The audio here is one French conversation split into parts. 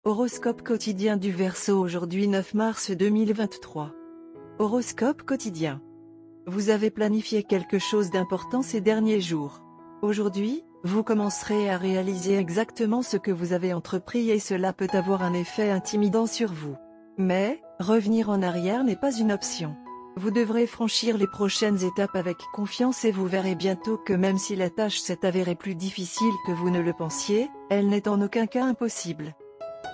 Horoscope quotidien du Verseau aujourd'hui 9 mars 2023. Horoscope quotidien. Vous avez planifié quelque chose d'important ces derniers jours. Aujourd'hui, vous commencerez à réaliser exactement ce que vous avez entrepris et cela peut avoir un effet intimidant sur vous. Mais, revenir en arrière n'est pas une option. Vous devrez franchir les prochaines étapes avec confiance et vous verrez bientôt que même si la tâche s'est avérée plus difficile que vous ne le pensiez, elle n'est en aucun cas impossible.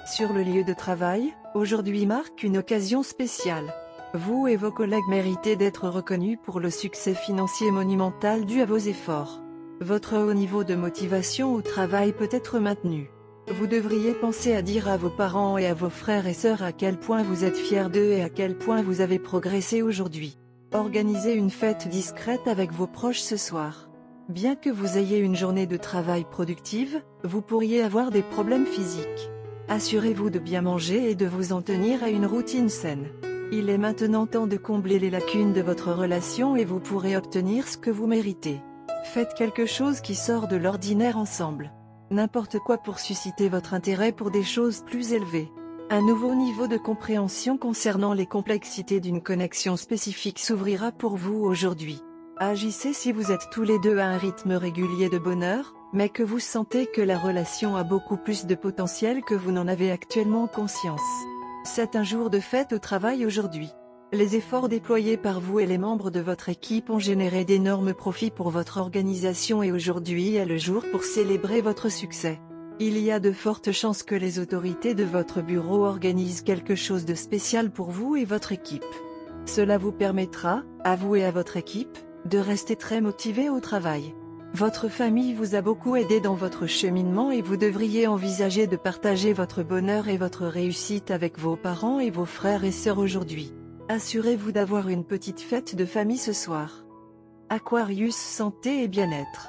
Sur le lieu de travail, aujourd'hui marque une occasion spéciale. Vous et vos collègues méritez d'être reconnus pour le succès financier monumental dû à vos efforts. Votre haut niveau de motivation au travail peut être maintenu. Vous devriez penser à dire à vos parents et à vos frères et sœurs à quel point vous êtes fiers d'eux et à quel point vous avez progressé aujourd'hui. Organisez une fête discrète avec vos proches ce soir. Bien que vous ayez une journée de travail productive, vous pourriez avoir des problèmes physiques. Assurez-vous de bien manger et de vous en tenir à une routine saine. Il est maintenant temps de combler les lacunes de votre relation et vous pourrez obtenir ce que vous méritez. Faites quelque chose qui sort de l'ordinaire ensemble. N'importe quoi pour susciter votre intérêt pour des choses plus élevées. Un nouveau niveau de compréhension concernant les complexités d'une connexion spécifique s'ouvrira pour vous aujourd'hui. Agissez si vous êtes tous les deux à un rythme régulier de bonheur, mais que vous sentez que la relation a beaucoup plus de potentiel que vous n'en avez actuellement conscience. C'est un jour de fête au travail aujourd'hui. Les efforts déployés par vous et les membres de votre équipe ont généré d'énormes profits pour votre organisation et aujourd'hui est le jour pour célébrer votre succès. Il y a de fortes chances que les autorités de votre bureau organisent quelque chose de spécial pour vous et votre équipe. Cela vous permettra, à vous et à votre équipe, de rester très motivé au travail. Votre famille vous a beaucoup aidé dans votre cheminement et vous devriez envisager de partager votre bonheur et votre réussite avec vos parents et vos frères et sœurs aujourd'hui. Assurez-vous d'avoir une petite fête de famille ce soir. Aquarius, santé et bien-être.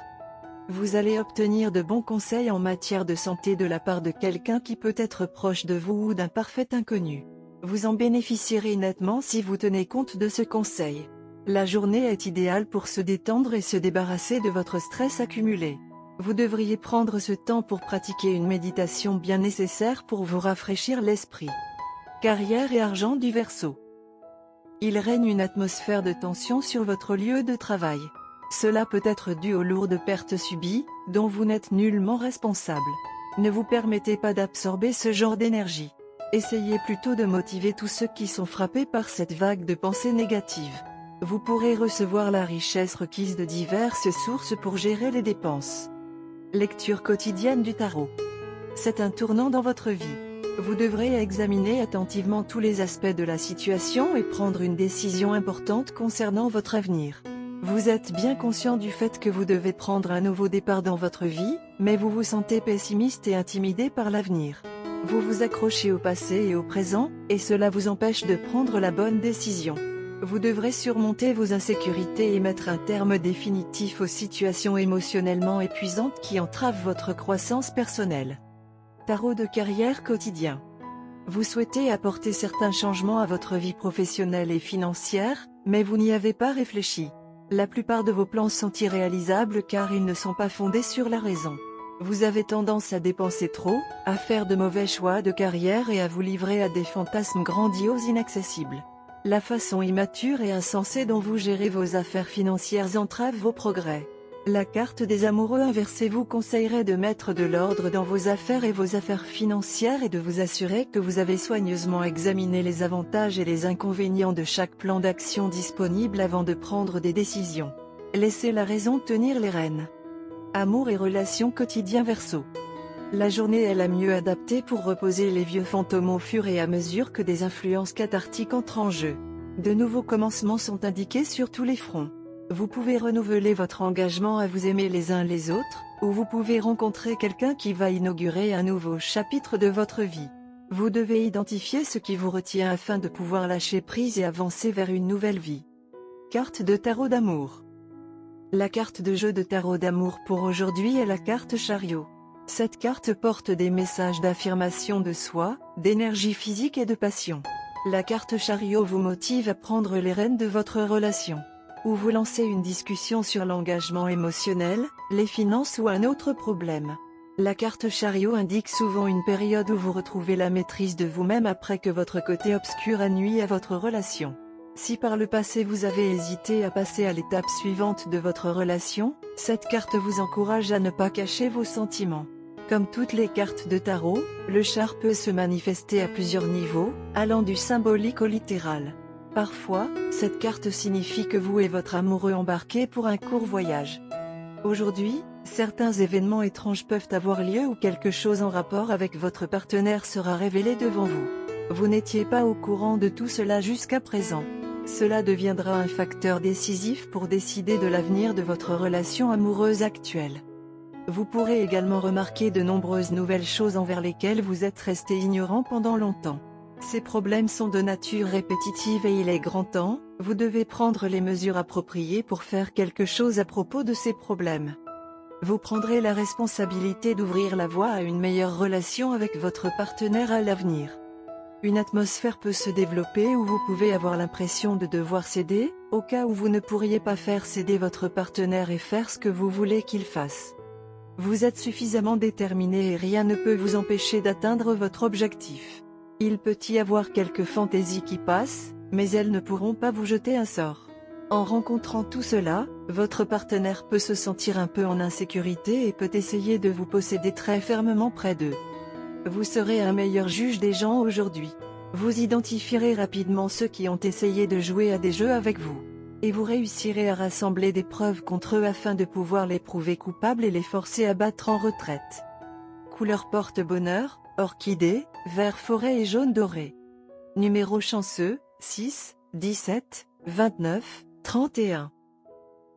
Vous allez obtenir de bons conseils en matière de santé de la part de quelqu'un qui peut être proche de vous ou d'un parfait inconnu. Vous en bénéficierez nettement si vous tenez compte de ce conseil. La journée est idéale pour se détendre et se débarrasser de votre stress accumulé. Vous devriez prendre ce temps pour pratiquer une méditation bien nécessaire pour vous rafraîchir l'esprit. Carrière et argent du Verseau. Il règne une atmosphère de tension sur votre lieu de travail. Cela peut être dû aux lourdes pertes subies, dont vous n'êtes nullement responsable. Ne vous permettez pas d'absorber ce genre d'énergie. Essayez plutôt de motiver tous ceux qui sont frappés par cette vague de pensées négatives. Vous pourrez recevoir la richesse requise de diverses sources pour gérer les dépenses. Lecture quotidienne du tarot. C'est un tournant dans votre vie. Vous devrez examiner attentivement tous les aspects de la situation et prendre une décision importante concernant votre avenir. Vous êtes bien conscient du fait que vous devez prendre un nouveau départ dans votre vie, mais vous vous sentez pessimiste et intimidé par l'avenir. Vous vous accrochez au passé et au présent, et cela vous empêche de prendre la bonne décision. Vous devrez surmonter vos insécurités et mettre un terme définitif aux situations émotionnellement épuisantes qui entravent votre croissance personnelle. Tarot de carrière quotidien. Vous souhaitez apporter certains changements à votre vie professionnelle et financière, mais vous n'y avez pas réfléchi. La plupart de vos plans sont irréalisables car ils ne sont pas fondés sur la raison. Vous avez tendance à dépenser trop, à faire de mauvais choix de carrière et à vous livrer à des fantasmes grandioses inaccessibles. La façon immature et insensée dont vous gérez vos affaires financières entrave vos progrès. La carte des amoureux inversée vous conseillerait de mettre de l'ordre dans vos affaires et vos affaires financières et de vous assurer que vous avez soigneusement examiné les avantages et les inconvénients de chaque plan d'action disponible avant de prendre des décisions. Laissez la raison tenir les rênes. Amour et relations quotidien Verseau. La journée est la mieux adaptée pour reposer les vieux fantômes au fur et à mesure que des influences cathartiques entrent en jeu. De nouveaux commencements sont indiqués sur tous les fronts. Vous pouvez renouveler votre engagement à vous aimer les uns les autres, ou vous pouvez rencontrer quelqu'un qui va inaugurer un nouveau chapitre de votre vie. Vous devez identifier ce qui vous retient afin de pouvoir lâcher prise et avancer vers une nouvelle vie. Carte de tarot d'amour. La carte de jeu de tarot d'amour pour aujourd'hui est la carte Chariot. Cette carte porte des messages d'affirmation de soi, d'énergie physique et de passion. La carte Chariot vous motive à prendre les rênes de votre relation. Ou vous lancez une discussion sur l'engagement émotionnel, les finances ou un autre problème. La carte chariot indique souvent une période où vous retrouvez la maîtrise de vous-même après que votre côté obscur a nui à votre relation. Si par le passé vous avez hésité à passer à l'étape suivante de votre relation, cette carte vous encourage à ne pas cacher vos sentiments. Comme toutes les cartes de tarot, le char peut se manifester à plusieurs niveaux, allant du symbolique au littéral. Parfois, cette carte signifie que vous et votre amoureux embarquez pour un court voyage. Aujourd'hui, certains événements étranges peuvent avoir lieu ou quelque chose en rapport avec votre partenaire sera révélé devant vous. Vous n'étiez pas au courant de tout cela jusqu'à présent. Cela deviendra un facteur décisif pour décider de l'avenir de votre relation amoureuse actuelle. Vous pourrez également remarquer de nombreuses nouvelles choses envers lesquelles vous êtes resté ignorant pendant longtemps. Ces problèmes sont de nature répétitive et il est grand temps, vous devez prendre les mesures appropriées pour faire quelque chose à propos de ces problèmes. Vous prendrez la responsabilité d'ouvrir la voie à une meilleure relation avec votre partenaire à l'avenir. Une atmosphère peut se développer où vous pouvez avoir l'impression de devoir céder, au cas où vous ne pourriez pas faire céder votre partenaire et faire ce que vous voulez qu'il fasse. Vous êtes suffisamment déterminé et rien ne peut vous empêcher d'atteindre votre objectif. Il peut y avoir quelques fantaisies qui passent, mais elles ne pourront pas vous jeter un sort. En rencontrant tout cela, votre partenaire peut se sentir un peu en insécurité et peut essayer de vous posséder très fermement près d'eux. Vous serez un meilleur juge des gens aujourd'hui. Vous identifierez rapidement ceux qui ont essayé de jouer à des jeux avec vous. Et vous réussirez à rassembler des preuves contre eux afin de pouvoir les prouver coupables et les forcer à battre en retraite. Couleur porte-bonheur, orchidée, vert forêt et jaune doré. Numéro chanceux, 6, 17, 29, 31.